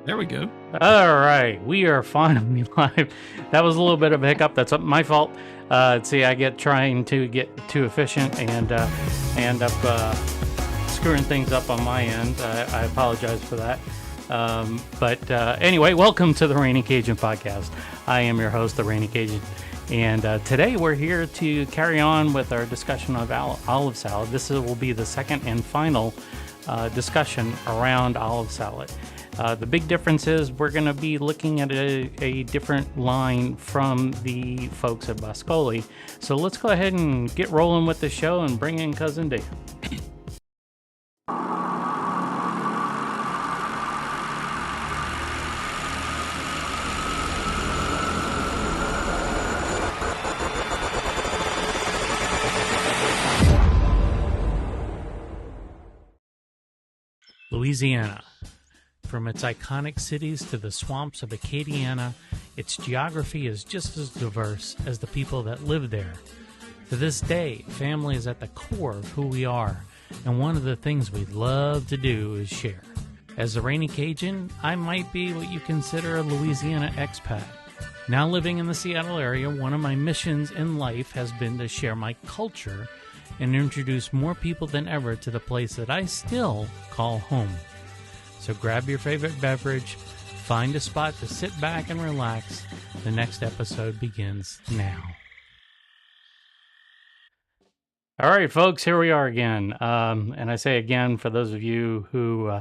There we go. All right, we are finally live. That was a little bit of a hiccup. That's my fault. See, I get trying to get too efficient and end up screwing things up on my end. I apologize for that. But anyway, welcome to the Rainy Cajun podcast. I am your host, the Rainy Cajun. And today we're here to carry on with our discussion of olive salad. This will be the second and final discussion around olive salad. The big difference is we're going to be looking at a different line from the folks at Boscoli. So let's go ahead and get rolling with the show and bring in Cousin Dave. Louisiana. From its iconic cities to the swamps of Acadiana, its geography is just as diverse as the people that live there. To this day, family is at the core of who we are, and one of the things we love to do is share. As a Rainy Cajun, I might be what you consider a Louisiana expat. Now living in the Seattle area, one of my missions in life has been to share my culture and introduce more people than ever to the place that I still call home. So grab your favorite beverage, find a spot to sit back and relax. The next episode begins now. All right, folks, here we are again. And I say again, for those of you who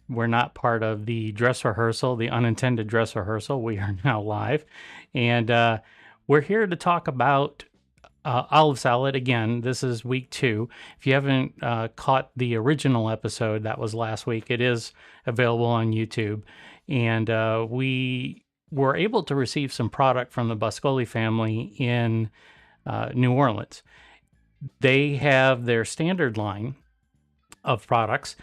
were not part of the dress rehearsal, the unintended dress rehearsal, we are now live. And we're here to talk about olive salad. Again, this is week 2. If you haven't caught the original episode, that was last week, it is available on YouTube. And we were able to receive some product from the Boscoli family in New Orleans. They have their standard line of products,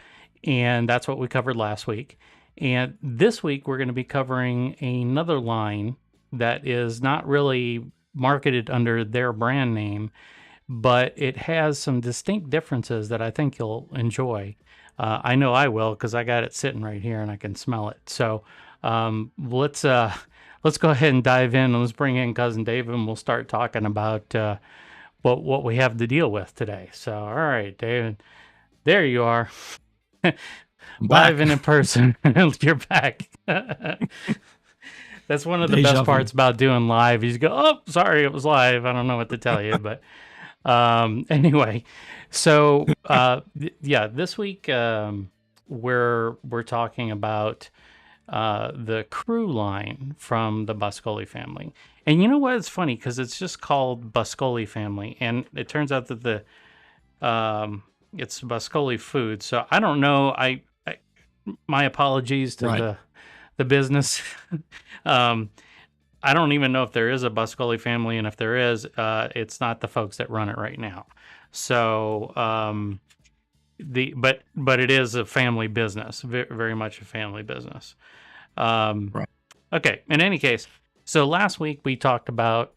and that's what we covered last week. And this week, we're going to be covering another line that is not really marketed under their brand name, but it has some distinct differences that I think you'll enjoy. I know I will, because I got it sitting right here and I can smell it. So let's go ahead and dive in, and let's bring in Cousin David, and we'll start talking about what we have to deal with today. So, all right, David, there you are. Live and in person. You're back. That's one of the best parts about doing live. You go, oh, sorry, it was live. I don't know what to tell you. But anyway, so this week we're talking about the Krewe line from the Boscoli family. And you know what? It's funny because it's just called Boscoli family. And it turns out that it's Boscoli food. So I don't know. My apologies to the business. I don't even know if there is a Boscoli family, and if there is, it's not the folks that run it right now. So, but it is a family business, very much a family business. Right. Okay. In any case, so last week we talked about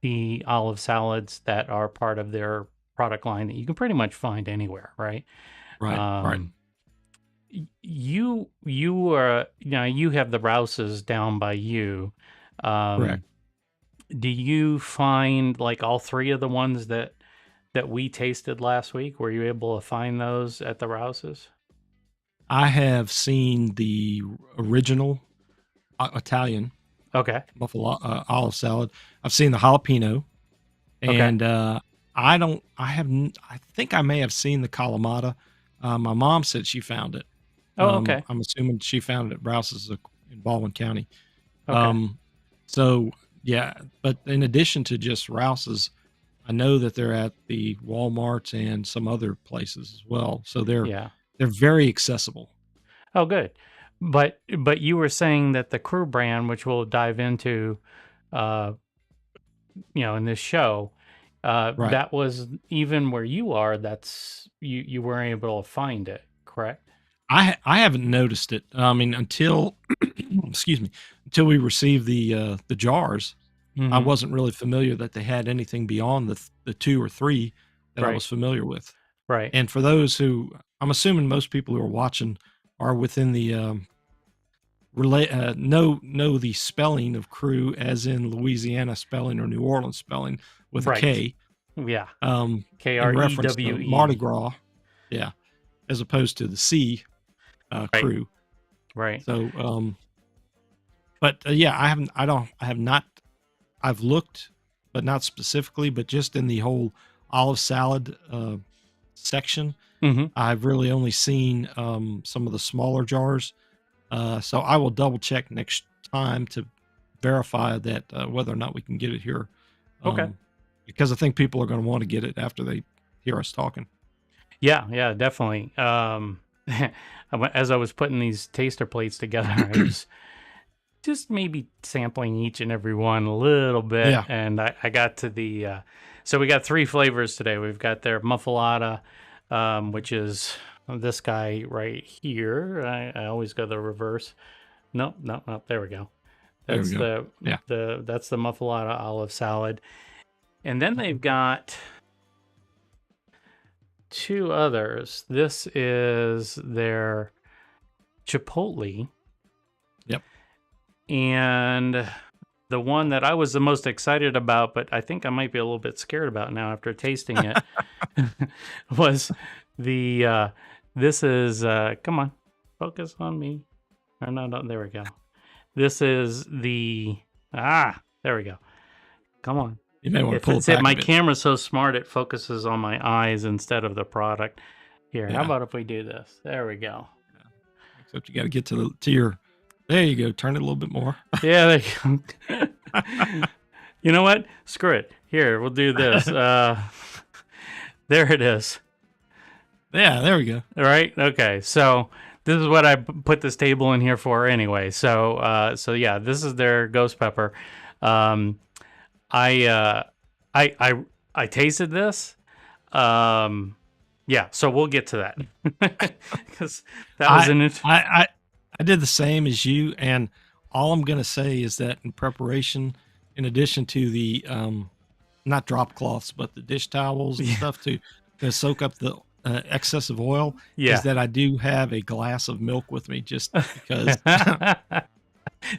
the olive salads that are part of their product line that you can pretty much find anywhere, right? Right. You are, you have the Rouses down by you. Correct. Do you find like all 3 of the ones that we tasted last week? Were you able to find those at the Rouses? I have seen the original Italian buffalo olive salad. I've seen the jalapeno, and I think I may have seen the Kalamata. My mom said she found it. Oh, okay. I'm assuming she found it at Rouse's in Baldwin County. Okay. So yeah, but in addition to just Rouse's, I know that they're at the Walmarts and some other places as well. So they're very accessible. Oh, good. But you were saying that the Krewe brand, which we'll dive into, in this show, that was even where you are. That's you weren't able to find it, correct? I haven't noticed it. I mean, until until we received the jars, I wasn't really familiar that they had anything beyond the 2 or 3 that I was familiar with. Right. And for those who, I'm assuming most people who are watching are within the know the spelling of Krewe as in Louisiana spelling or New Orleans spelling with a Right. K. Yeah. In reference to Mardi Krewe. Gras, yeah, as opposed to the C Right. Krewe. Right. So, but yeah, I have not. I've looked, but not specifically, but just in the whole olive salad section, Mm-hmm. I've really only seen some of the smaller jars. So I will double check next time to verify that whether or not we can get it here. Okay. Because I think people are going to want to get it after they hear us talking. Yeah, definitely. As I was putting these taster plates together, I was just maybe sampling each and every one a little bit, Yeah. and I got to the. So we got 3 flavors today. We've got their muffuletta, which is this guy right here. I always go the reverse. No. There we go. That's There we go. that's the muffuletta olive salad, and then they've got 2 others. This is their Chipotle. Yep. And the one that I was the most excited about, but I think I might be a little bit scared about now after tasting it, was the this is come on, focus on me. Or no, there we go. This is the there we go. Come on. You may want to pull it back my a bit. camera's so smart it focuses on my eyes instead of the product. Here, Yeah. how about if we do this? There we go. Except you got to get to your. There you go. Turn it a little bit more. Yeah, there you go. You know what? Screw it. Here, we'll do this. There it is. Yeah, there we go. All right. Okay. So this is what I put this table in here for anyway. So yeah, this is their ghost pepper. I tasted this. Yeah, so we'll get to that because that was I did the same as you, and all I'm gonna say is that in preparation, in addition to the not drop cloths but the dish towels and stuff to soak up the excessive oil, is that I do have a glass of milk with me just because,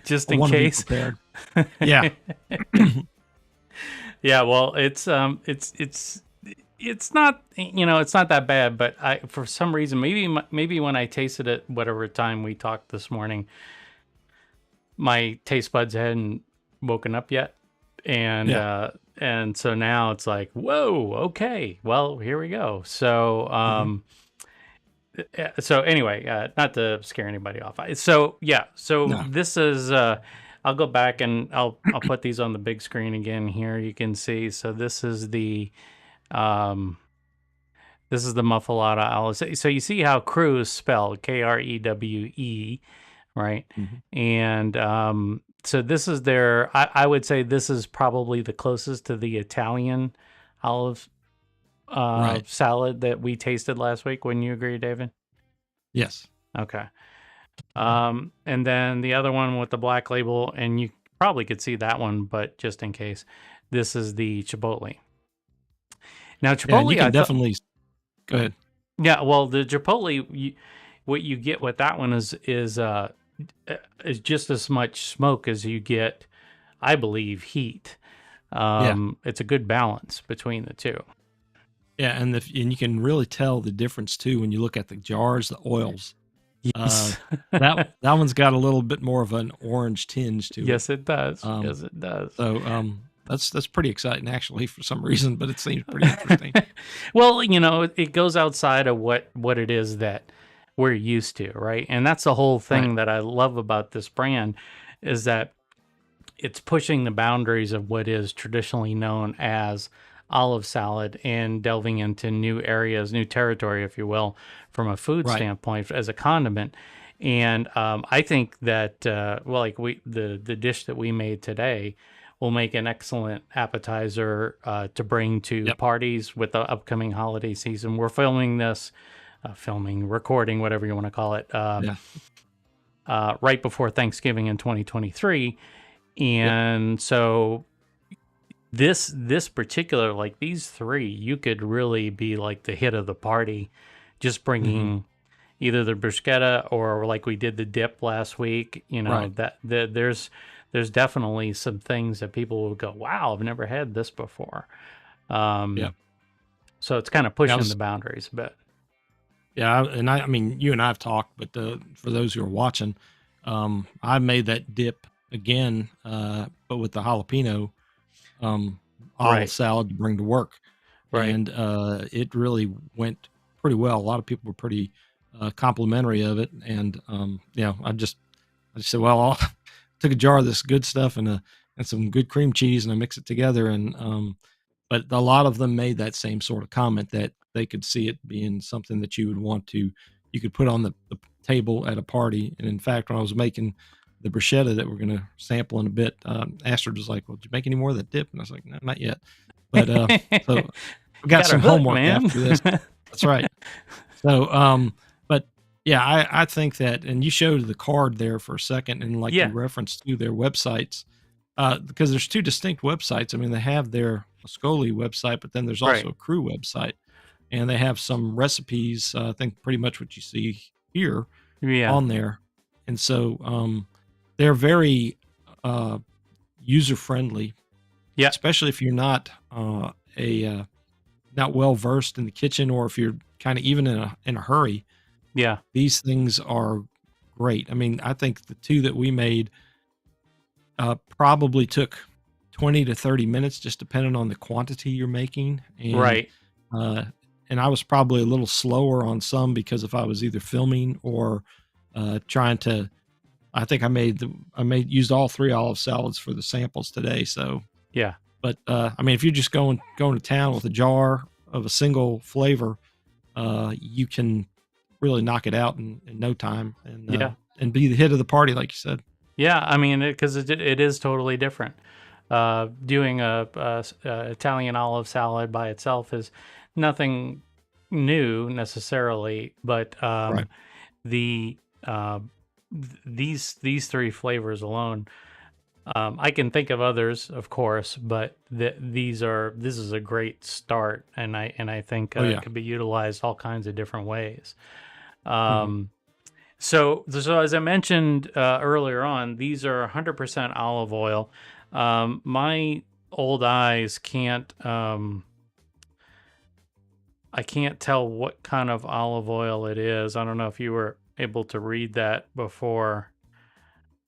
just I in want to be case. prepared. Yeah. Yeah, well, it's not, it's not that bad, but for some reason, maybe when I tasted it, whatever time we talked this morning, my taste buds hadn't woken up yet, and so now it's like, whoa, okay, well, here we go. So so anyway, not to scare anybody off. So this is I'll go back and I'll put these on the big screen again here. You can see. So this is the muffuletta olive. So you see how Krewe is spelled, Krewe, right? Mm-hmm. And so this is their. I would say this is probably the closest to the Italian olive salad that we tasted last week. Wouldn't you agree, David? Yes. Okay. And then the other one with the black label, and you probably could see that one, but just in case, this is the Chipotle. Now, Chipotle, you can definitely go ahead. Yeah, well, the Chipotle, what you get with that one is just as much smoke as you get, I believe, heat. It's a good balance between the two. Yeah, and you can really tell the difference too when you look at the jars, the oils. Yes. that one's got a little bit more of an orange tinge to it. Yes, it does. Yes, it does. So that's pretty exciting actually for some reason, but it seems pretty interesting. Well, it goes outside of what it is that we're used to, right? And that's the whole thing that I love about this brand is that it's pushing the boundaries of what is traditionally known as olive salad and delving into new areas, new territory, if you will, from a food standpoint as a condiment. And I think that the dish that we made today will make an excellent appetizer to bring to parties with the upcoming holiday season. We're filming this, recording, whatever you want to call it, right before Thanksgiving in 2023. And so this particular, like these 3, you could really be like the hit of the party, just bringing, either the bruschetta or like we did the dip last week. You know, Right. there's definitely some things that people will go, wow, I've never had this before. Yeah. So it's kind of Yeah. pushing the boundaries a bit. Yeah. And I mean, you and I have talked, but for those who are watching, I made that dip again, but with the jalapeno olive Right. salad to bring to work, Right. and it really went pretty well. A lot of people were pretty complimentary of it, and I just said, well, I took a jar of this good stuff and some good cream cheese, and I mix it together, and but a lot of them made that same sort of comment that they could see it being something that you could put on the table at a party. And in fact, when I was making the bruschetta that we're going to sample in a bit, Astrid was like, "Well, did you make any more of that dip?" And I was like, "No, not yet." But so we got Got her some hooked, homework man. after this. That's right. So, but yeah, I think that, and you showed the card there for a second, and like you Yeah. referenced to their websites, because there's two distinct websites. I mean, they have their Boscoli website, but then there's also Right. a Krewe website, and they have some recipes. I think pretty much what you see here Yeah. on there, and so they're very user friendly, Yeah. especially if you're not not well versed in the kitchen, or if you're kind of even in a hurry. Yeah. These things are great. I mean, I think the two that we made probably took 20 to 30 minutes, just depending on the quantity you're making. Right. Uh, and I was probably a little slower on some because if I was either filming or trying to, I think used all three olive salads for the samples today. So, Yeah. but I mean, if you're just going to town with a jar of a single flavor, you can really knock it out in no time, and be the hit of the party, like you said. Yeah, I mean, because it is totally different. Doing a Italian olive salad by itself is nothing new necessarily, but Right. the these three flavors alone, I can think of others, of course, but this is a great start, and I think Oh it yeah. could be utilized all kinds of different ways. Mhm. So as I mentioned earlier on, these are 100% olive oil. My old eyes can't. I can't tell what kind of olive oil it is. I don't know if you were able to read that before.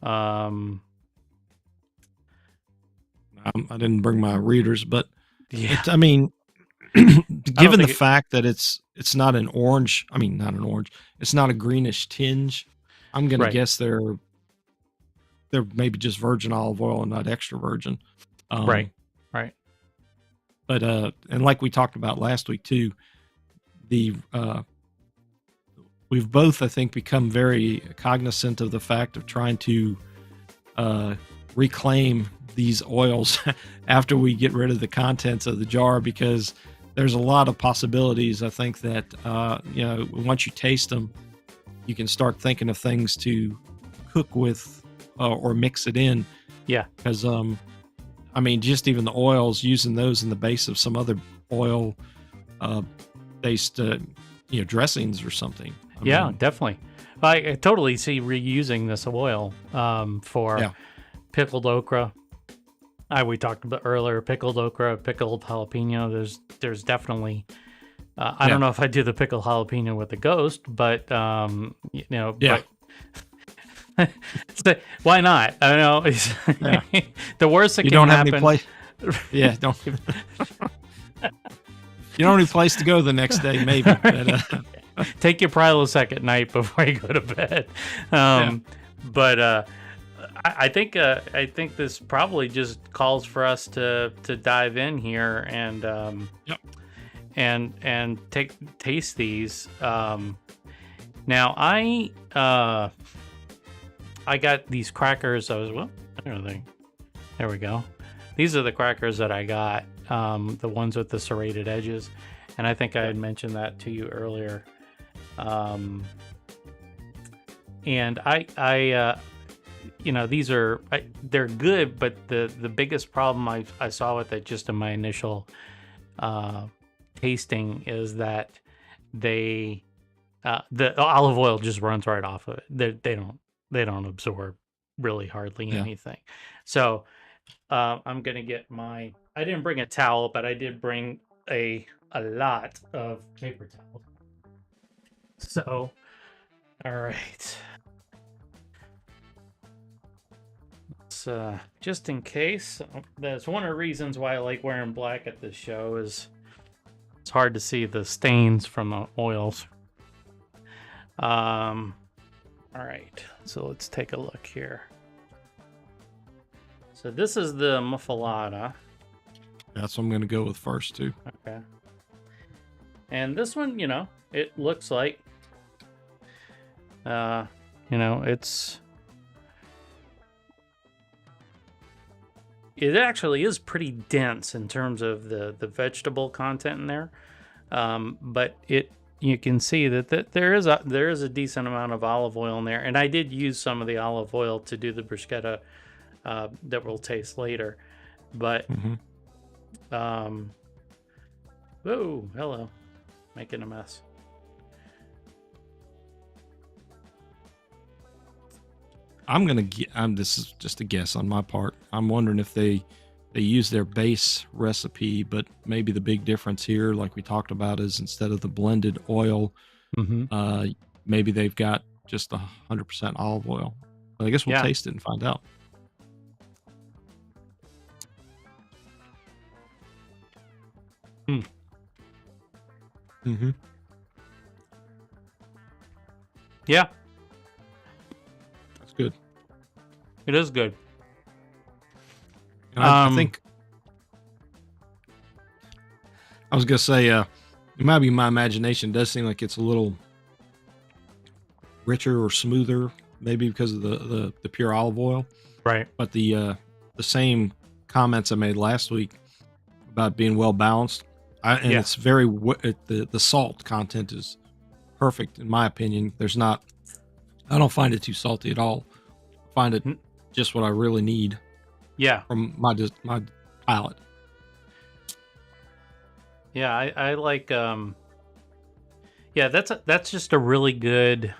I didn't bring my readers, but Yeah, I mean, I don't given the think it. fact that it's not an orange, I mean, not an orange, it's not a greenish tinge. I'm gonna Right, guess they're maybe just virgin olive oil and not extra virgin. right, Um, right. but and like we talked about last week too, the we've both, I think, become very cognizant of the fact of trying to reclaim these oils after we get rid of the contents of the jar, because there's a lot of possibilities. I think that once you taste them, you can start thinking of things to cook with or mix it in. Yeah, Because I mean, just even the oils, using those in the base of some other oil uh, based dressings or something. I yeah, mean, definitely. I totally see reusing this oil for yeah, pickled okra. We talked about earlier, pickled okra, pickled jalapeno. There's definitely. I yeah, don't know if I do the pickled jalapeno with the ghost, but yeah, but why not? I don't know. yeah. The worst that You can don't have any happen. place. Yeah, don't. You don't have any place to go the next day, maybe. But, Take your Prilosec at night before you go to bed. yeah, But I think this probably just calls for us to dive in here yep, and taste these. Now I got these crackers. There we go. These are the crackers that I got. The ones with the serrated edges, and I think I had mentioned that to you earlier. And these are they're good, but the biggest problem I saw with it, just in my initial tasting, is that they The olive oil just runs right off of it. They don't absorb really hardly Yeah. anything. So I'm gonna get my. I didn't bring a towel, but I did bring a lot of paper towels. So, all right. Just in case. That's one of the reasons why I like wearing black at this show is it's hard to see the stains from the oils. All right, so let's take a look here. So this is the muffuletta. That's what I'm going to go with first, too. Okay. And this one, it looks like, it actually is pretty dense in terms of the vegetable content in there. But you can see that there is a decent amount of olive oil in there, and I did use some of the olive oil to do the bruschetta that we'll taste later. But whoa, hello, making a mess. I'm gonna get. This is just a guess on my part. I'm wondering if they use their base recipe, but maybe the big difference here, like we talked about, is instead of the blended oil, maybe they've got just 100% olive oil. But I guess we'll taste it and find out. Yeah. That's good. It is good. I think I was gonna say it might be my imagination. It does seem like it's a little richer or smoother, maybe because of the pure olive oil. Right. But the same comments I made last week about being well balanced, it's very the salt content is perfect in my opinion. I don't find it too salty at all. I find it just what I really need. Yeah. From my palate. Yeah, I like that's just a really good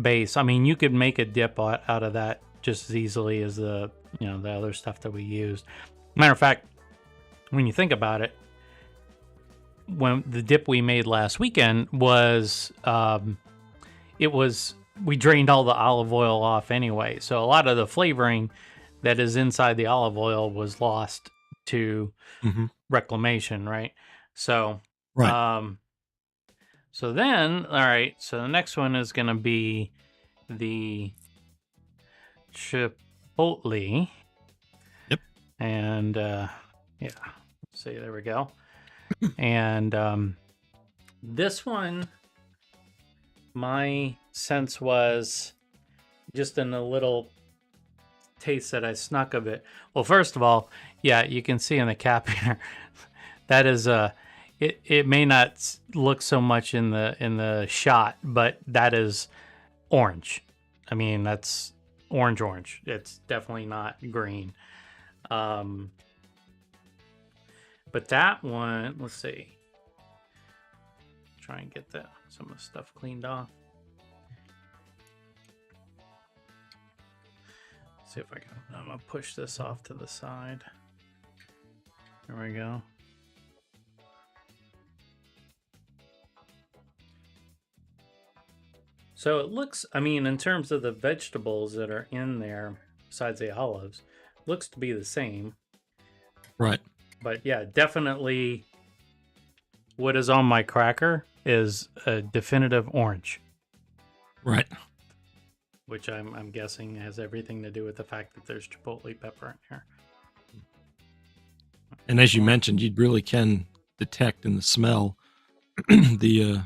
base. I mean, you could make a dip out of that just as easily as the other stuff that we used. Matter of fact, when you think about it, when the dip we made last weekend was we drained all the olive oil off anyway. So a lot of the flavoring that is inside the olive oil was lost to reclamation, right? So so then, all right, so the next one is going to be the Chipotle. Yep. And see, there we go. And this one, my sense was just in a little taste that I snuck of it. Well, first of all, yeah, you can see in the cap here, that is it may not look so much in the shot, but that is orange. I mean, that's orange. It's definitely not green. But that one, let's see. Try and get some of the stuff cleaned off. See if I can. I'm gonna push this off to the side. There we go. So it looks, I mean, in terms of the vegetables that are in there, besides the olives, looks to be the same. Right. But yeah, definitely what is on my cracker is a definitive orange. Right. Which I'm guessing has everything to do with the fact that there's chipotle pepper in here. And as you mentioned, you really can detect in the smell the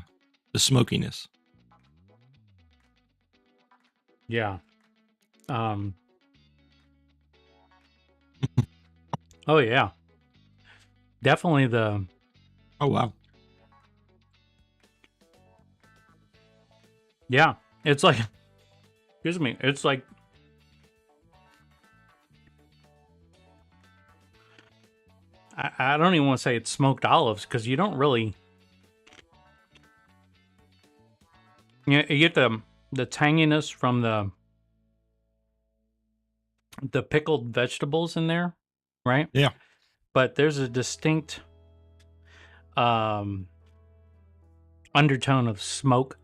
smokiness. Yeah. Oh yeah. Definitely the. Oh wow. Yeah, it's like. Excuse me. It's like. I don't even want to say it's smoked olives because you don't really. You get the tanginess from the pickled vegetables in there, right? Yeah. But there's a distinct undertone of smoke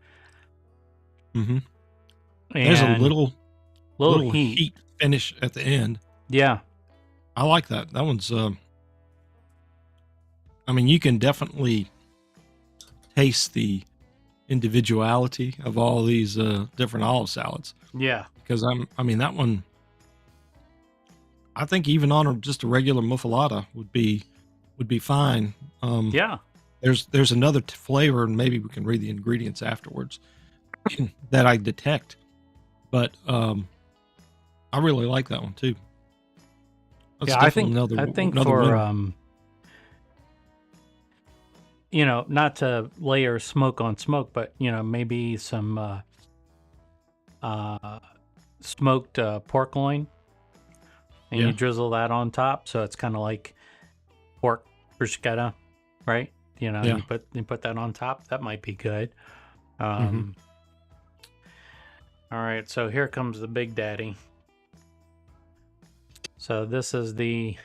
Mm-hmm. There's a and little little heat. heat finish at the end. Yeah. I like that. That one's. I mean, you can definitely taste the individuality of all these different olive salads. Yeah. Because I mean, that one. I think even on just a regular muffuletta would be fine. Yeah. There's another flavor, and maybe we can read the ingredients afterwards that I detect, but I really like that one too. That's Yeah, I definitely think another for winner. not to layer smoke on smoke, but maybe some smoked pork loin, and Yeah. you drizzle that on top, so it's kind of like pork bruschetta, right? Yeah. You put that on top. That might be good. Mhm. All right, so here comes the big daddy. So this is the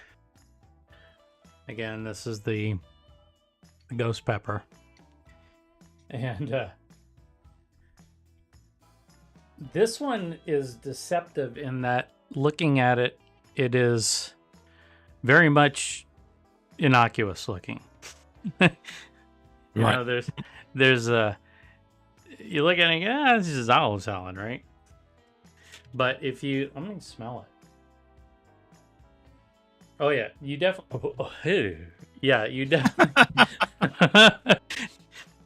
ghost pepper, and this one is deceptive in that looking at it, it is very much innocuous looking. Right. There's you look at it, this is olive salad, right? But if you, I'm gonna smell it. Oh yeah, you definitely. Yeah, you definitely.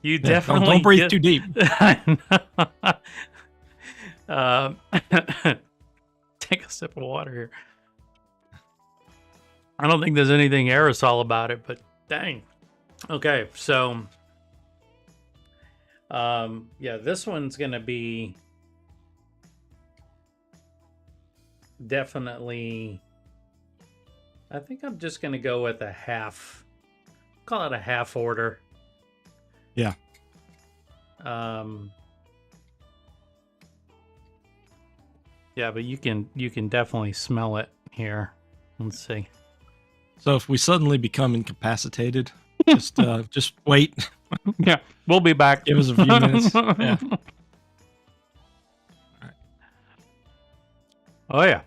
You Yeah, definitely don't breathe get- too deep. Take a sip of water here. I don't think there's anything aerosol about it, but dang. Okay, so yeah, this one's gonna be definitely. I think I'm just gonna go with a half. Call it a half order. Yeah. Yeah, but you can definitely smell it here. Let's see. So if we suddenly become incapacitated, just wait. Yeah, we'll be back. Give us a few minutes. Yeah. Oh yeah.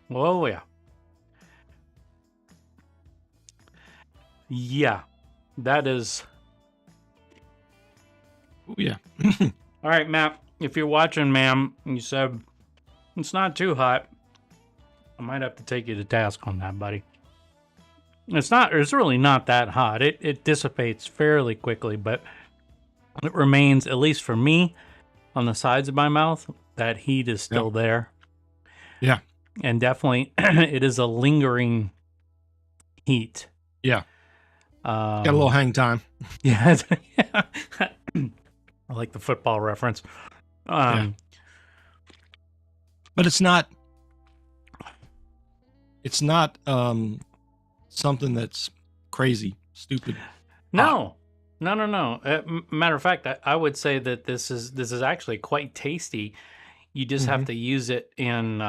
Oh yeah. Yeah, that is. Ooh, yeah. All right, Matt. If you're watching, ma'am, you said it's not too hot. I might have to take you to task on that, buddy. It's not. It's really not that hot. It dissipates fairly quickly, but it remains, at least for me, on the sides of my mouth. That heat is still there. Yeah. And definitely, it is a lingering heat. Yeah. Got a little hang time. Yeah. I like the football reference. Yeah. But it's not something that's crazy, stupid. No. Matter of fact, I would say that this is actually quite tasty. You just have to use it in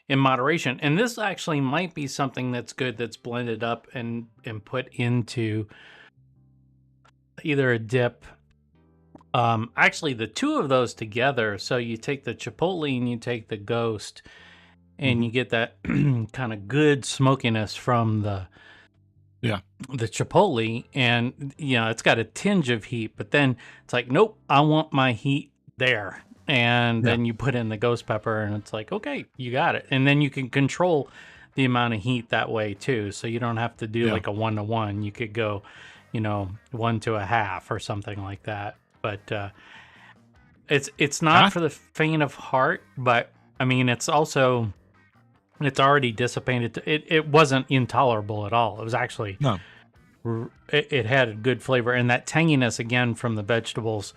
moderation. And this actually might be something that's good that's blended up and put into either a dip. Actually, the two of those together. So you take the Chipotle and you take the Ghost, and you get that kind of good smokiness from the Chipotle, and it's got a tinge of heat. But then it's like, nope, I want my heat there. And then you put in the ghost pepper, and it's like, okay, you got it. And then you can control the amount of heat that way too. So you don't have to do like a 1-to-1. You could go, 1 to a half or something like that. But it's not for the faint of heart. But I mean, it's already dissipated. It wasn't intolerable at all. It was actually It had a good flavor, and that tanginess again from the vegetables.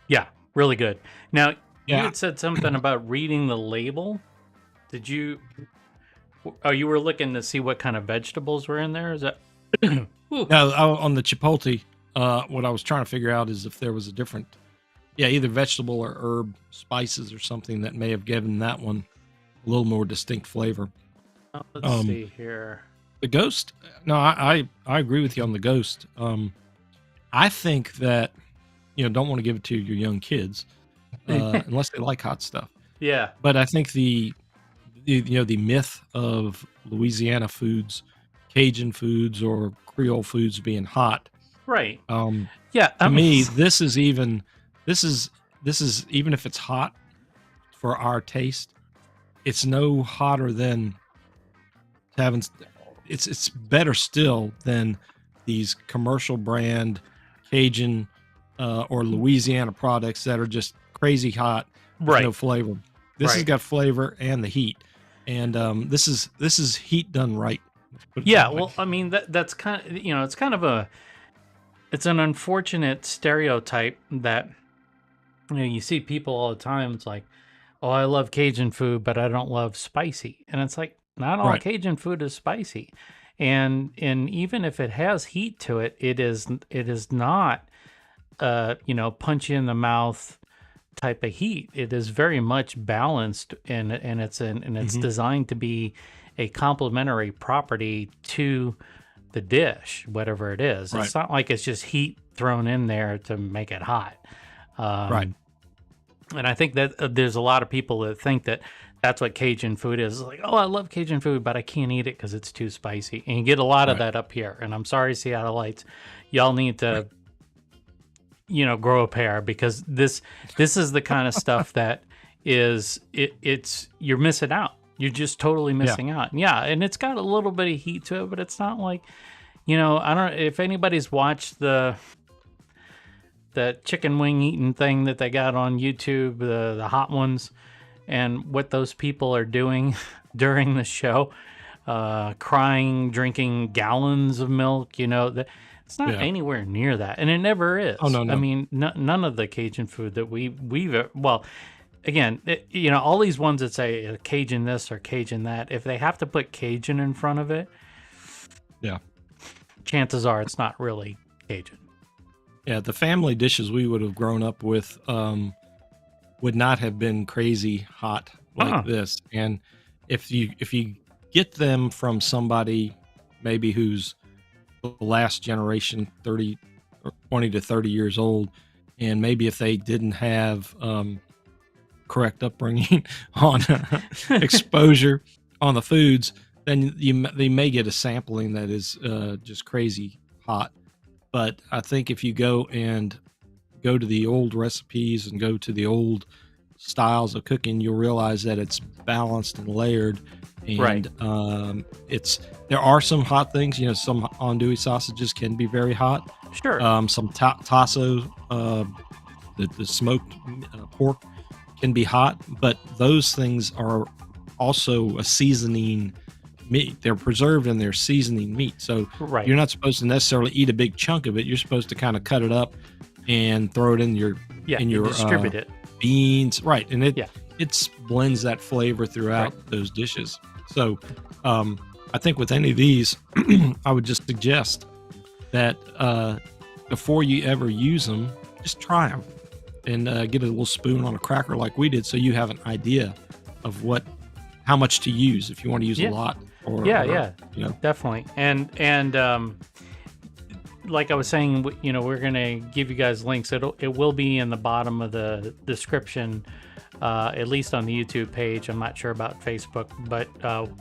Yeah, really good. Now, you had said something about reading the label. Did you? Oh, you were looking to see what kind of vegetables were in there? Is that? No, on the Chipotle, what I was trying to figure out is if there was a different, yeah, either vegetable or herb spices or something that may have given that one a little more distinct flavor. Let's Um, see here. the ghost, no, I agree with you on the ghost. I think that don't want to give it to your young kids unless they like hot stuff. Yeah. But I think the myth of Louisiana foods, Cajun foods, or Creole foods being hot. Right. Um, Yeah. to me, this is even if it's hot for our taste, it's no hotter than having. It's better still than these commercial brand Cajun or Louisiana products that are just crazy hot with Right. no flavor. This has Right. got flavor and the heat, and this is heat done right. Let's put it Yeah. that way. Well, I mean, that's kind of, it's kind of it's an unfortunate stereotype that, you see people all the time. It's like, oh, I love Cajun food, but I don't love spicy. And it's like, not all Right. Cajun food is spicy. And even if it has heat to it, it is not punch you in the mouth type of heat. It is very much balanced, and it's Mhm. designed to be a complementary property to the dish, whatever it is. Right. It's not like it's just heat thrown in there to make it hot. Right. And I think that there's a lot of people that think that that's what Cajun food is. It's like, oh, I love Cajun food, but I can't eat it because it's too spicy. And you get a lot of Right. that up here. And I'm sorry, Seattleites, y'all need to, grow a pair, because this is the kind of stuff that it's you're missing out. You're just totally missing out. Yeah, and it's got a little bit of heat to it, but it's not like, I don't, if anybody's watched the chicken wing eating thing that they got on YouTube, the hot ones, and what those people are doing during the show, crying, drinking gallons of milk, it's not Yeah. anywhere near that, and it never is. Oh, no, I no. mean, none of the Cajun food that well, again, all these ones that say Cajun this or Cajun that, if they have to put Cajun in front of it, Yeah. chances are it's not really Cajun. Yeah, the family dishes we would have grown up with would not have been crazy hot like this. And if you get them from somebody maybe who's the last generation, 30 or 20 to 30 years old, and maybe if they didn't have correct upbringing on exposure on the foods, then they may get a sampling that is just crazy hot. But I think if you go to the old recipes and go to the old styles of cooking, you'll realize that it's balanced and layered. And Right. There are some hot things. Some andouille sausages can be very hot. Sure. Some tasso, the smoked pork can be hot, but those things are also a seasoning meat. They're preserved and they're seasoning meat. So Right. you're not supposed to necessarily eat a big chunk of it. You're supposed to kind of cut it up and throw it in your Yeah, in you your distribute it. beans, right? And it Yeah. blends that flavor throughout those dishes. So I think with any of these, I would just suggest that before you ever use them, just try them and get a little spoon on a cracker like we did, so you have an idea of how much to use if you want to use Yeah. a lot. Yeah, You know, definitely. And like I was saying, we're gonna give you guys links. It will be in the bottom of the description, at least on the YouTube page. I'm not sure about Facebook, but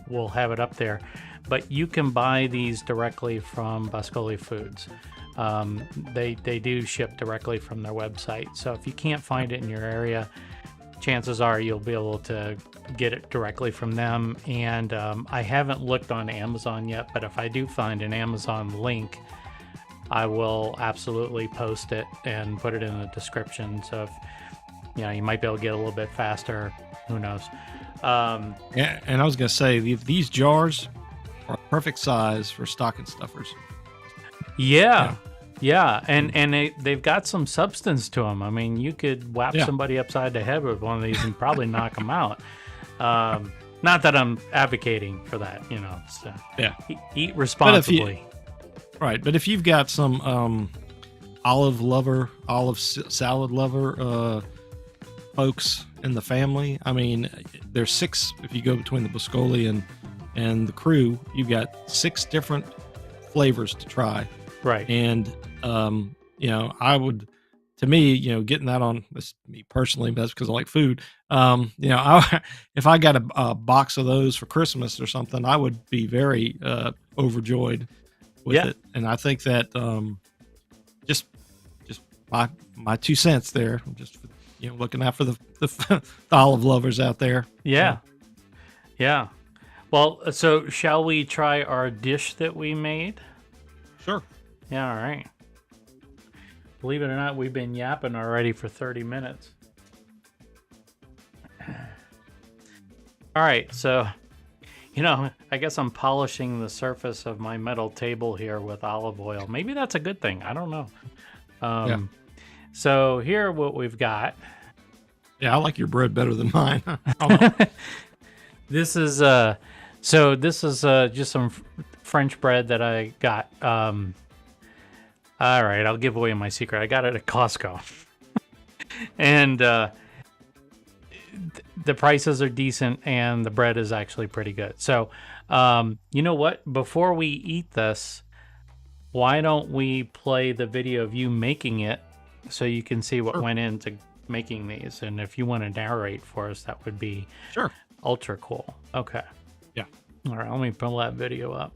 we'll have it up there. But you can buy these directly from Boscoli Foods. They do ship directly from their website. So if you can't find it in your area, chances are you'll be able to get it directly from them. And I haven't looked on Amazon yet, but if I do find an Amazon link, I will absolutely post it and put it in the description. So if you might be able to get a little bit faster. Who knows? Yeah, and I was gonna say these jars are perfect size for stocking stuffers. Yeah. And they've got some substance to them. I mean, you could whap somebody upside the head with one of these and probably knock them out. Not that I'm advocating for that, So eat responsibly. But if you've got some salad lover folks in the family. I mean, there's 6 if you go between the Boscoli and the Krewe. You've got 6 different flavors to try, Right. and I would, to me, getting that on this, me personally, but that's because I like food. If I got a box of those for Christmas or something, I would be very overjoyed with Yeah. it. And I think that just my 2 cents there. I'm just looking out for the the olive lovers out there. Yeah. Yeah. Well, so shall we try our dish that we made? Sure. Yeah, all right. Believe it or not, we've been yapping already for 30 minutes. All right, so, I guess I'm polishing the surface of my metal table here with olive oil. Maybe that's a good thing. I don't know. Yeah. So here what we've got. Yeah, I like your bread better than mine. I don't know. This is just some French bread that I got. All right, I'll give away my secret. I got it at Costco. And the prices are decent and the bread is actually pretty good. So, you know what? Before we eat this, why don't we play the video of you making it so you can see what went into making these? And if you want to narrate for us, that would be ultra cool. Okay. Yeah. All right, let me pull that video up.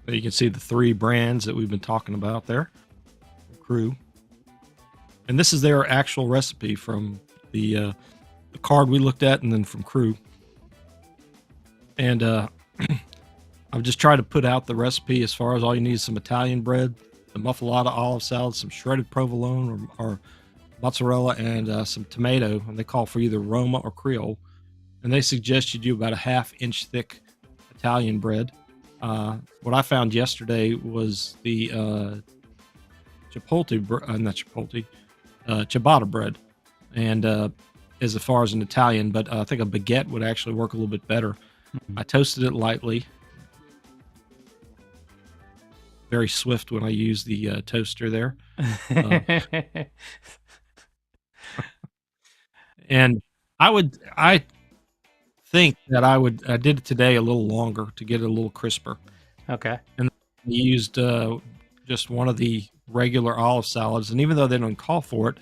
You can see the 3 brands that we've been talking about there. Krewe. And this is their actual recipe from the card we looked at, and then from Krewe. And I've just tried to put out the recipe as far as all you need is some Italian bread, the muffuletta olive salad, some shredded provolone or mozzarella, and some tomato. And they call for either Roma or Creole. And they suggest you do about a 1/2 inch thick Italian bread. What I found yesterday was the ciabatta bread, and as far as an Italian, but I think a baguette would actually work a little bit better. I toasted it lightly, very swift when I use the toaster there, and I think that I did it today a little longer to get it a little crisper. Okay. And I used just one of the regular olive salads, and even though they don't call for it,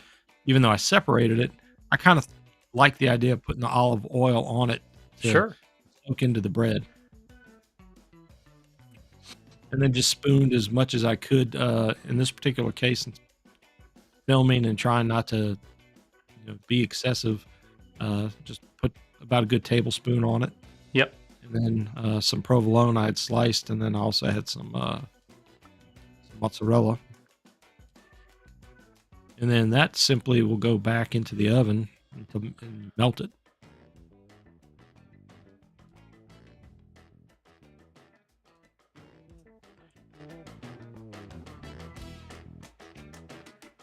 even though I separated it, I kind of like the idea of putting the olive oil on it to soak into the bread. And then just spooned as much as I could in this particular case, filming and trying not to be excessive. Just put about a good tablespoon on it. Yep. And then some provolone I had sliced, and then I also had some mozzarella. And then that simply will go back into the oven and melt it.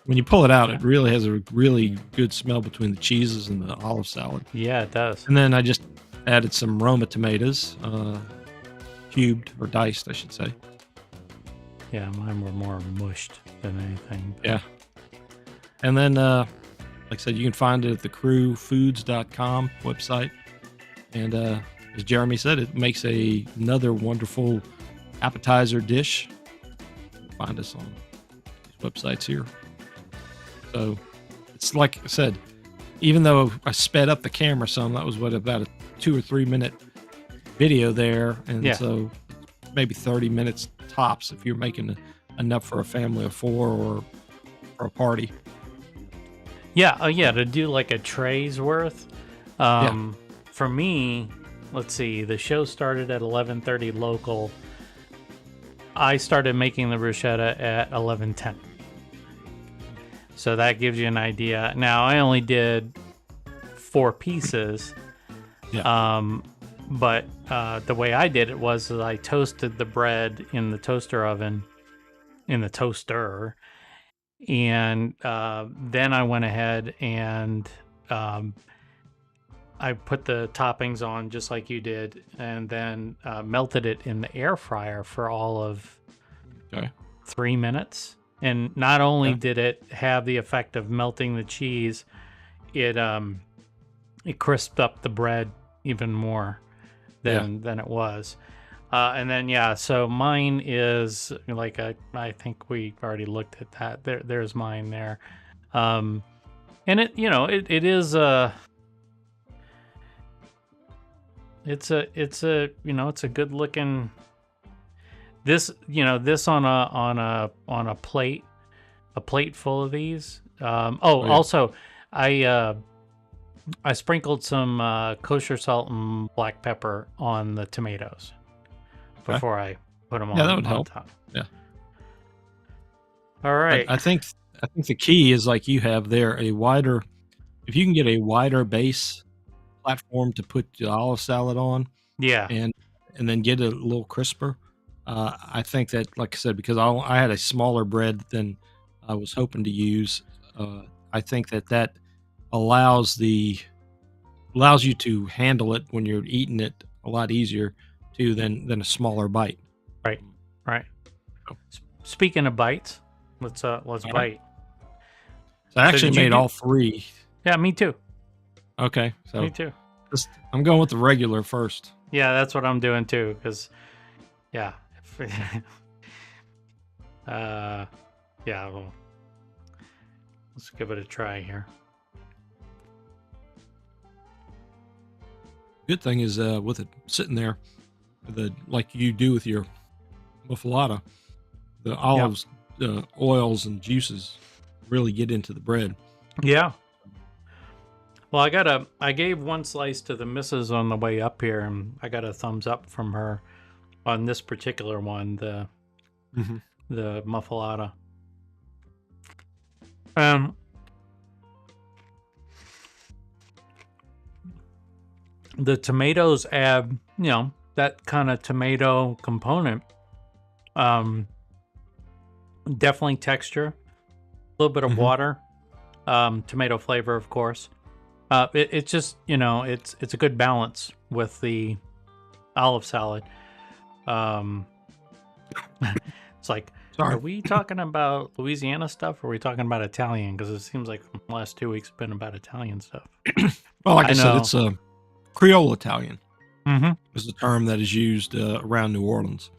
When you pull it out, it really has a really good smell between the cheeses and the olive salad. Yeah, it does. And then I just added some Roma tomatoes, cubed or diced, I should say. Yeah, mine were more mushed than anything. Yeah. And then, like I said, you can find it at the crewfoods.com website. And as Jeremy said, it makes another wonderful appetizer dish. Find us on these websites here. So it's like I said, even though I sped up the camera some, that was about a 2 or 3 minute video there. And so maybe 30 minutes tops if you're making enough for a family of 4 or for a party. Yeah. To do like a tray's worth. For me, let's see, the show started at 11:30 local. I started making the bruschetta at 11:10. So that gives you an idea. Now, I only did 4 pieces. But the way I did it was that I toasted the bread in the toaster oven, in the toaster. And then I went ahead and I put the toppings on just like you did, and then melted it in the air fryer for all of Okay. 3 minutes. And not only Okay. did it have the effect of melting the cheese, it crisped up the bread even more Yeah. than it was. And then yeah, so mine is like I think we already looked at that. There's mine there. And it it is it's a it's a good looking this this on a plate, a plate full of these. Oh yeah. Also I sprinkled some kosher salt and black pepper on the tomatoes Okay. before I put them Yeah, that would on help. top. Yeah. All right. I think the key is like you have there a wider. If you can get a wider base platform to put the olive salad on, Yeah. and then get it a little crisper. I think that, like I said, because I had a smaller bread than I was hoping to use. I think that allows the allows you to handle it when you're eating it a lot easier too than a smaller bite. Right. Right. So, Speaking of bites, let's all right. bite. So I actually did you made do- all three. Yeah, me too. Okay, so Me too. I'm going with the regular first. Yeah, that's what I'm doing too. Because, yeah, yeah. Well, let's give it a try here. Good thing is with it sitting there, like you do with your muffuletta, the olives, oils and juices really get into the bread. Yeah. Well, I gave one slice to the missus on the way up here, and I got a thumbs up from her on this particular one, the muffuletta. The tomatoes add, that kind of tomato component. Definitely texture, a little bit of water, tomato flavor, of course. It's just, it's a good balance with the olive salad. It's like, Sorry. are we talking about Louisiana stuff, or are we talking about Italian? Because it seems like the last 2 weeks have been about Italian stuff. Well, like I said, know. it's Creole Italian Mm-hmm. is the term that is used around New Orleans.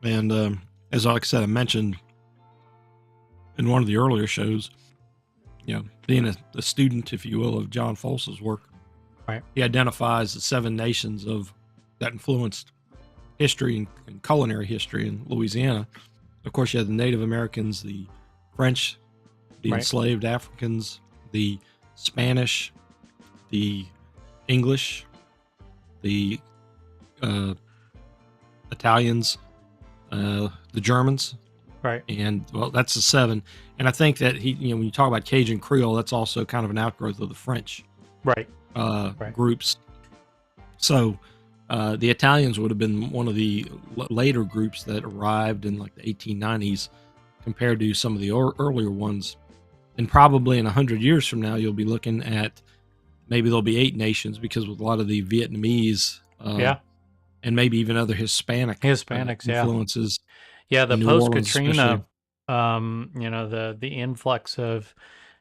And as like I said, I mentioned in one of the earlier shows, being a student, if you will, of John Folse's work, right? He identifies the 7 nations that influenced history and culinary history in Louisiana. Of course, you had the Native Americans, the French, the enslaved Africans, the Spanish, the English, the Italians, the Germans. Right. And well, that's the 7. And I think that when you talk about Cajun Creole, that's also kind of an outgrowth of the French groups. So the Italians would have been one of the later groups that arrived in like the 1890s compared to some of the earlier ones. And probably in 100 years from now, you'll be looking at maybe there'll be 8 nations, because with a lot of the Vietnamese and maybe even other Hispanics influences. Yeah, the post-Katrina, the influx of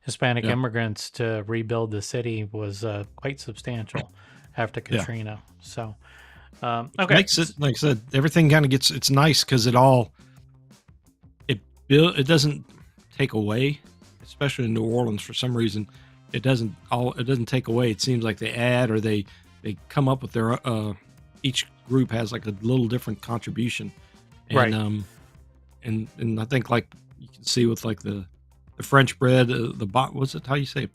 Hispanic immigrants to rebuild the city was quite substantial after Katrina. So, okay. It makes it, like I said, everything kind of it's nice because it doesn't take away, especially in New Orleans for some reason. It doesn't take away. It seems like they add, or they come up with their each group has like a little different contribution. And, and I think like you can see with like the French bread, what's it? How you say?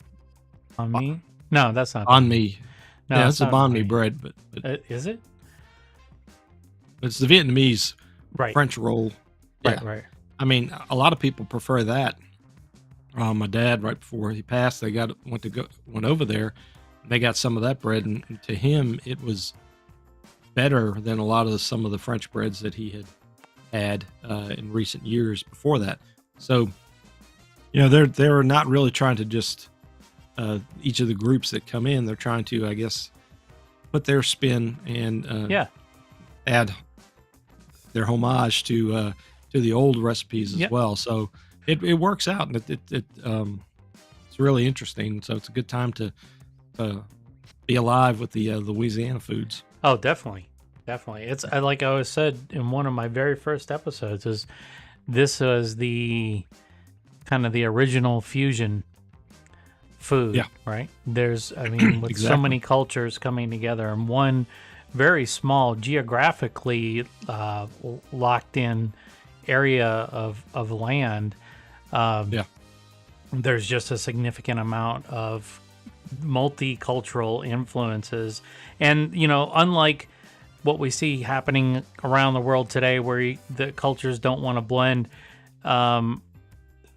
Banh mi? No, that's not banh mi. No, yeah, it's a banh mi bread, but is it? It's the Vietnamese French roll. Right. I mean, a lot of people prefer that. My dad, right before he passed, went over there. And they got some of that bread, and to him, it was better than a lot of some of the French breads that he had in recent years before that. So, they're not really trying to just each of the groups that come in, they're trying to, I guess, put their spin and Yeah. add their homage to the old recipes as Yep. well. So it works out, and it's really interesting. So it's a good time to be alive with the Louisiana foods. Oh, definitely. Definitely. It's like I always said in one of my very first episodes, is this was the kind of the original fusion food, Yeah. right? There's, I mean, with so Exactly. many cultures coming together in one very small, geographically locked in area of land, Yeah. there's just a significant amount of multicultural influences. And, unlike what we see happening around the world today, where the cultures don't want to blend,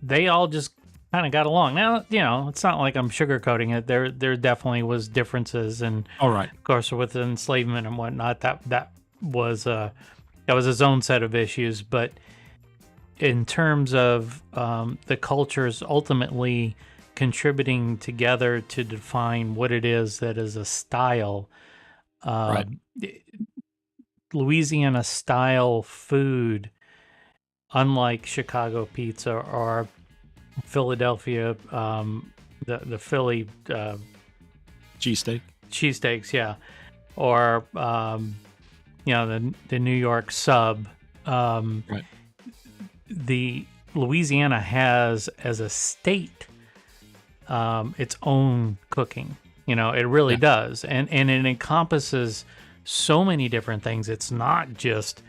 they all just kind of got along. Now, it's not like I'm sugarcoating it. There definitely was differences, and All right. of course, with enslavement and whatnot, that was its own set of issues. But in terms of the cultures ultimately contributing together to define what it is that is a style, Right. Louisiana style food, unlike Chicago pizza or Philadelphia, the Philly Cheesesteak. cheesesteaks, yeah, or the New York sub. Right. The Louisiana has, as a state, its own cooking. It really Yeah. does, and it encompasses so many different things. It's not just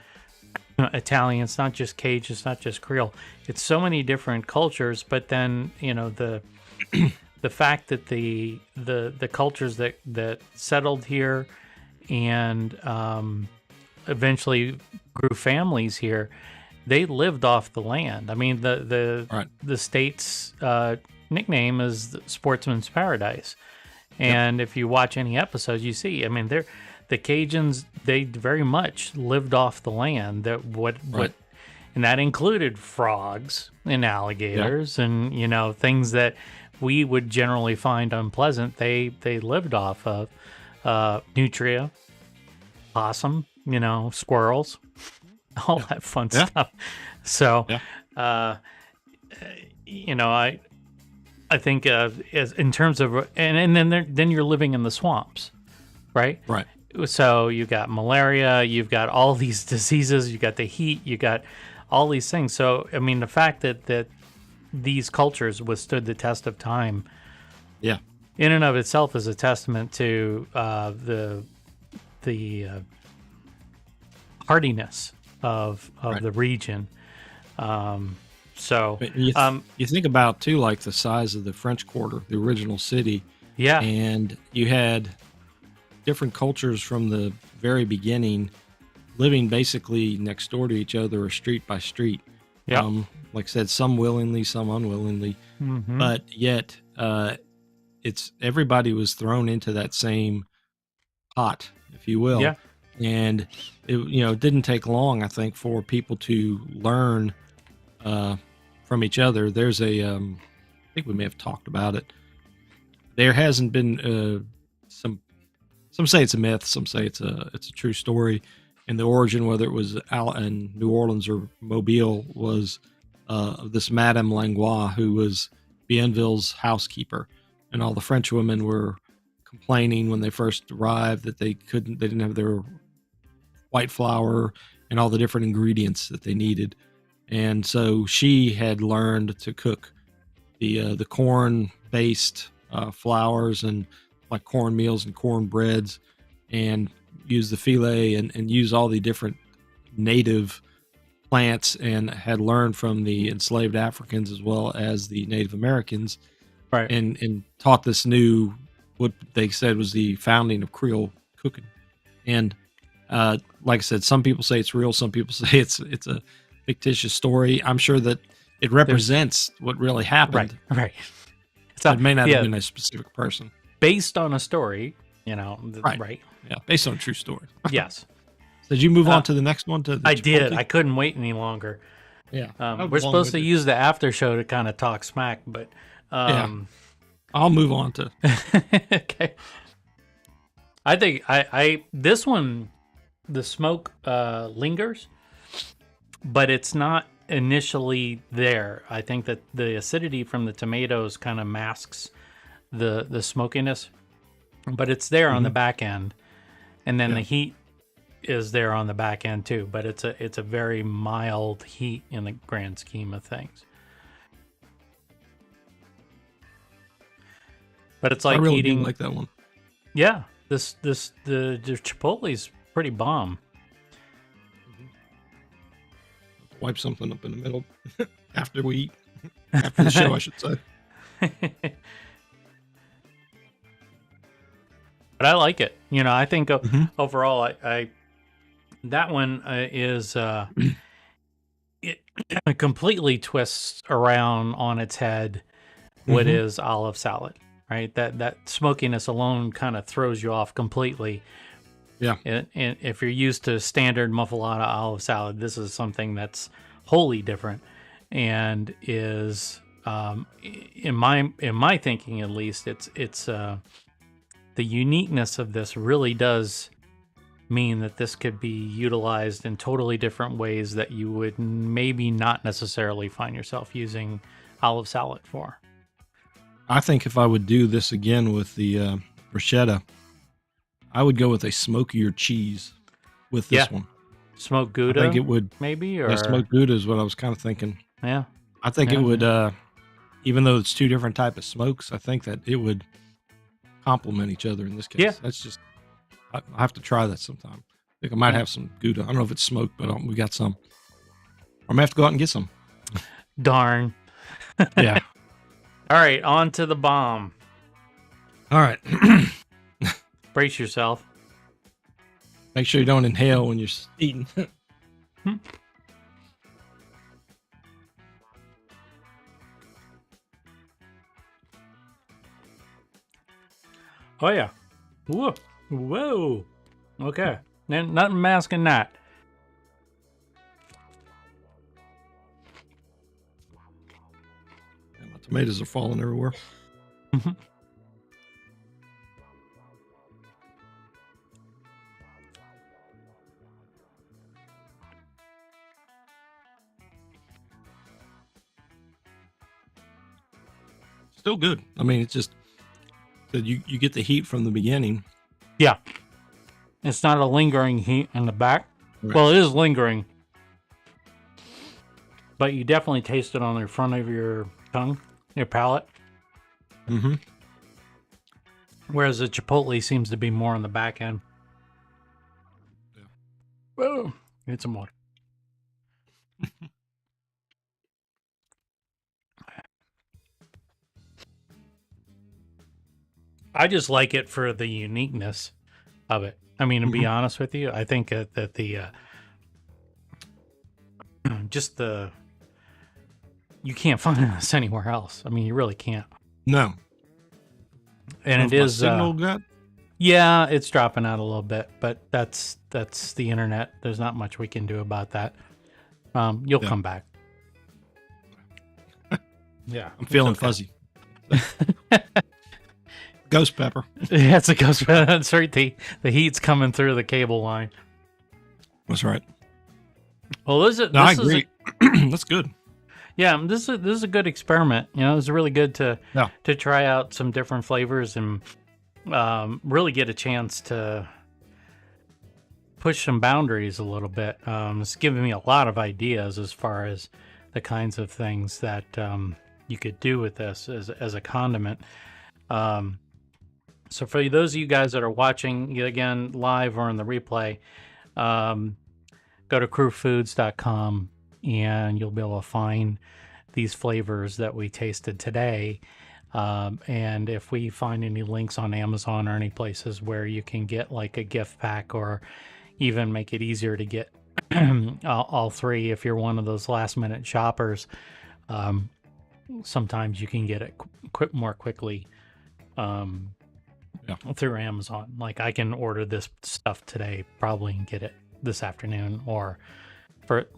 Italian, it's not just Cajun, it's not just Creole. It's so many different cultures. But then the the fact that the cultures that settled here and eventually grew families here, they lived off the land. I mean, Right. the state's nickname is the Sportsman's Paradise. And if you watch any episodes, you see, I mean, the Cajuns, they very much lived off the land. Right. And that included frogs and alligators and things that we would generally find unpleasant. They lived off of nutria, possum, squirrels, all that fun Yeah. stuff. So, Yeah. I think as in terms of and then you're living in the swamps, right? Right. So you got malaria, you've got all these diseases, you got the heat, you got all these things. So I mean, the fact that these cultures withstood the test of time, Yeah. in and of itself, is a testament to the hardiness of Right. the region. So But you think about too, like the size of the French Quarter, the original city, yeah, and you had different cultures from the very beginning living basically next door to each other or street by street. Yeah. Like I said, some willingly, some unwillingly, mhm, but yet it's everybody was thrown into that same pot, if you will. yeah, And it didn't take long, I think, for people to learn from each other. There's I think we may have talked about it. There hasn't been some say it's a myth, some say it's a true story. And the origin, whether it was out in New Orleans or Mobile, was this Madame Langlois, who was Bienville's housekeeper, and all the French women were complaining when they first arrived that they didn't have their white flour and all the different ingredients that they needed. And so she had learned to cook the corn based flours and like cornmeals and corn breads, and use the filet and use all the different native plants, and had learned from the enslaved Africans as well as the Native Americans, right, and taught this new, what they said was the founding of Creole cooking. And like I said, some people say it's real, some people say it's a fictitious story. I'm sure that it represents what really happened. right. It may not yeah, have been a specific person. based on a story, Right. right? Yeah, based on a true story. Yes, Did you move on to the next one? To the I did. Chipotle? I couldn't wait any longer. Yeah, We're supposed to use the after show to kind of talk smack, but Yeah. I'll move on to. Okay. I think I this one, the smoke lingers, but it's not initially there. I think that the acidity from the tomatoes kind of masks the smokiness, but it's there on the back end, and then the heat is there on the back end too. But it's a very mild heat in the grand scheme of things. But it's like I really eating do like that one. Yeah, the Chipotle's pretty bomb. Wipe something up in the middle after we eat. After the show, I should say. But I like it. You know, I think overall, I that one is it completely twists around on its head what is olive salad, right? That smokiness alone kind of throws you off completely. Yeah. And if you're used to standard muffuletta olive salad, this is something that's wholly different, and is in my thinking at least, it's the uniqueness of this really does mean that this could be utilized in totally different ways that you would maybe not necessarily find yourself using olive salad for. I think if I would do this again with the bruschetta, I would go with a smokier cheese with this one. Smoked Gouda, I think it would. maybe, or Yeah, smoked Gouda is what I was kind of thinking. yeah. I think it would, even though it's two different type of smokes, I think that it would complement each other in this case. Yeah. That's just, I have to try that sometime. I think I might have some Gouda. I don't know if it's smoked, but we got some. I may have to go out and get some. Darn. Yeah. All right, on to the bomb. All right. Brace yourself. Make sure you don't inhale when you're eating. Oh yeah. Whoa. Whoa. Okay. Then nothing masking that. Yeah, my tomatoes are falling everywhere. Still good. I mean, it's just that you get the heat from the beginning. Yeah. It's not a lingering heat in the back. Right. Well, it is lingering. But you definitely taste it on the front of your tongue, your palate. Mm-hmm. Whereas the Chipotle seems to be more on the back end. Yeah. Whoa. Get some water. I just like it for the uniqueness of it. I mean, to be honest with you, I think that the just the you can't find this anywhere else. I mean, you really can't. No. And it is signal got? yeah, it's dropping out a little bit, but that's the internet. There's not much we can do about that. You'll come back. Yeah, I'm feeling fuzzy. Ghost pepper. Yeah, it's a ghost pepper. That's right. The heat's coming through the cable line. That's right. Well, I agree. That's good. Yeah, this is a good experiment. You know, it's really good to try out some different flavors and really get a chance to push some boundaries a little bit. It's giving me a lot of ideas as far as the kinds of things that you could do with this as a condiment. So for those of you guys that are watching, again, live or in the replay, go to crewfoods.com and you'll be able to find these flavors that we tasted today. And if we find any links on Amazon or any places where you can get like a gift pack, or even make it easier to get all three, if you're one of those last minute shoppers, sometimes you can get it more quickly through Amazon. Like I can order this stuff today probably and get it this afternoon or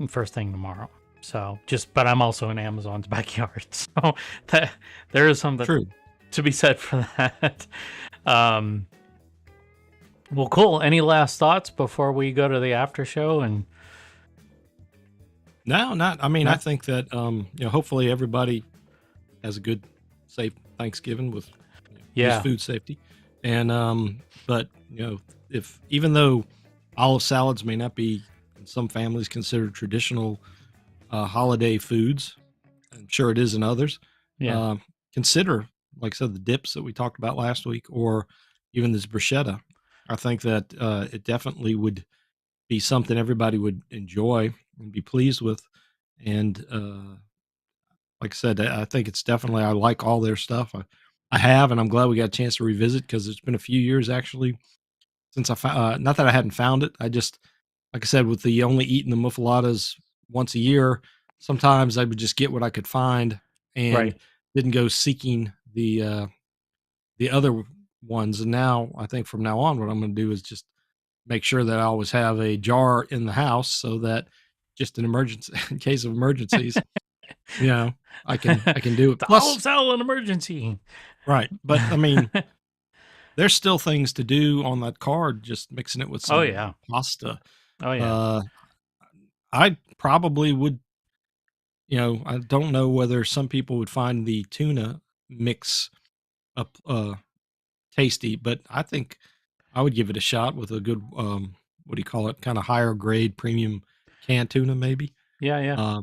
first thing tomorrow. So but I'm also in Amazon's backyard, so there is something. True. to be said for that. Um, well, cool. Any last thoughts before we go to the after show? And No, not. I mean, no? I think that hopefully everybody has a good, safe Thanksgiving with just Yeah, food safety, and but if even though olive salads may not be in some families considered traditional holiday foods, I'm sure it is in others. yeah, Uh, Consider, like I said, the dips that we talked about last week, or even this bruschetta. I think that it definitely would be something everybody would enjoy and be pleased with. And like I said, I think it's definitely, I like all their stuff. I have, and I'm glad we got a chance to revisit because it's been a few years actually since I found, not that I hadn't found it. I just, like I said, with the only eating the muffulettas once a year, sometimes I would just get what I could find and right. didn't go seeking the other ones. And now I think from now on, what I'm going to do is just make sure that I always have a jar in the house so that just an emergency, in case of emergencies, you know, I can do it. The olive Plus, salad emergency. right. But I mean, there's still things to do on that card, just mixing it with Oh some yeah. pasta. Oh yeah. Uh, I probably would, I don't know whether some people would find the tuna mix up tasty, but I think I would give it a shot with a good what do you call it? Kind of higher grade premium canned tuna maybe. Yeah, yeah. Uh,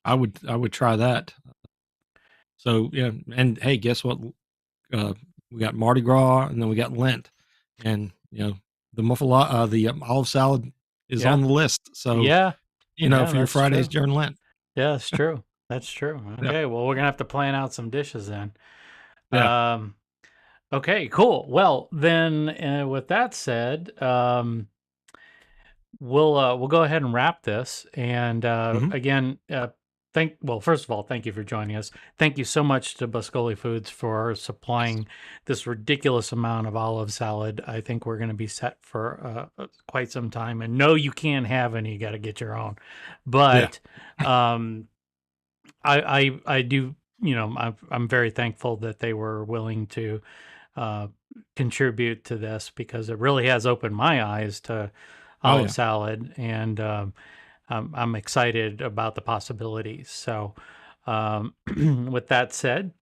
I would try that. So yeah, and hey, guess what? We got Mardi Gras, and then we got Lent, and the olive salad is Yeah. on the list. So Yeah. Yeah, for your that's Fridays true. during Lent, Yeah, that's true. That's true. yeah, Okay, well, we're gonna have to plan out some dishes then. yeah, Um, okay, cool. Well, then, with that said, we'll go ahead and wrap this. And hmm again, first of all, thank you for joining us. Thank you so much to Boscoli Foods for yes, supplying this ridiculous amount of olive salad. I think we're going to be set for quite some time. And no, you can't have any. You got to get your own. yeah. But um, I do. I'm very thankful that they were willing to uh, contribute to this because it really has opened my eyes to Oh olive yeah. salad, and I'm excited about the possibilities. So, with that said,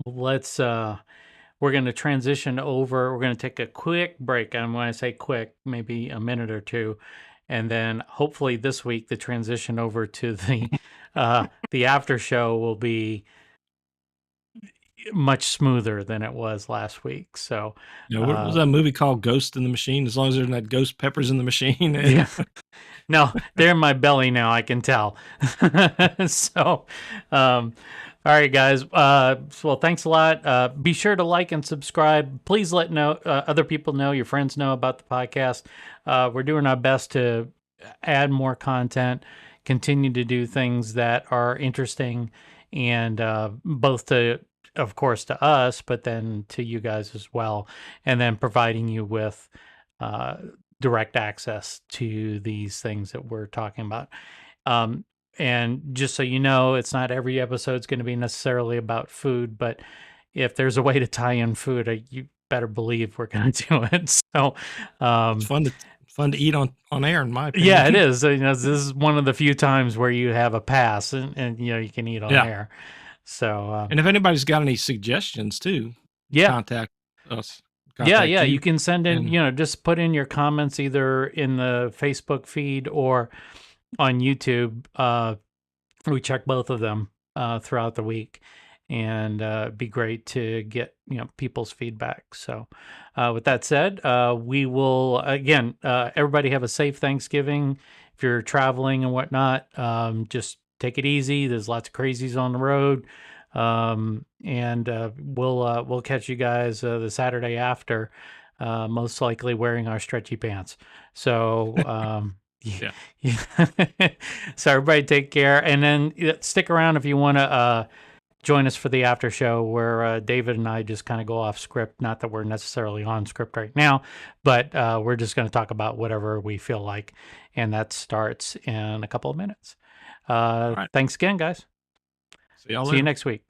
let's we're going to transition over. We're going to take a quick break, and when I say quick, maybe a minute or two, and then hopefully this week the transition over to the after show will be much smoother than it was last week. So, What was that movie called? Ghost in the Machine. As long as there's not ghost peppers in the machine. yeah. No, they're in my belly now. I can tell. So, all right, guys. Well, thanks a lot. Be sure to like and subscribe. Please let other people know, your friends know about the podcast. We're doing our best to add more content, continue to do things that are interesting, and both to, of course, to us, but then to you guys as well, and then providing you with. Uh, Direct access to these things that we're talking about. Um, and just so you know, it's not every episode is going to be necessarily about food, but if there's a way to tie in food, you better believe we're going to do it. So, It's um, fun to eat on air, in my yeah, it opinion. is. This is one of the few times where you have a pass and you can eat on Yeah. air. So, And if anybody's got any suggestions too, yeah, contact us, yeah, contact yeah. you. You can send in, And just put in your comments either in the Facebook feed or on YouTube. We check both of them throughout the week, and it'd be great to get people's feedback. So, with that said, we will again. Everybody have a safe Thanksgiving. If you're traveling and whatnot, just take it easy. There's lots of crazies on the road, and we'll catch you guys the Saturday after, most likely wearing our stretchy pants. So. yeah, Yeah. So everybody take care, and then stick around if you want to join us for the after show where David and I just kind of go off script. Not that we're necessarily on script right now, but we're just going to talk about whatever we feel like, and that starts in a couple of minutes. all right. Thanks again, guys. See y'all See you later. next week.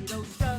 those drugs.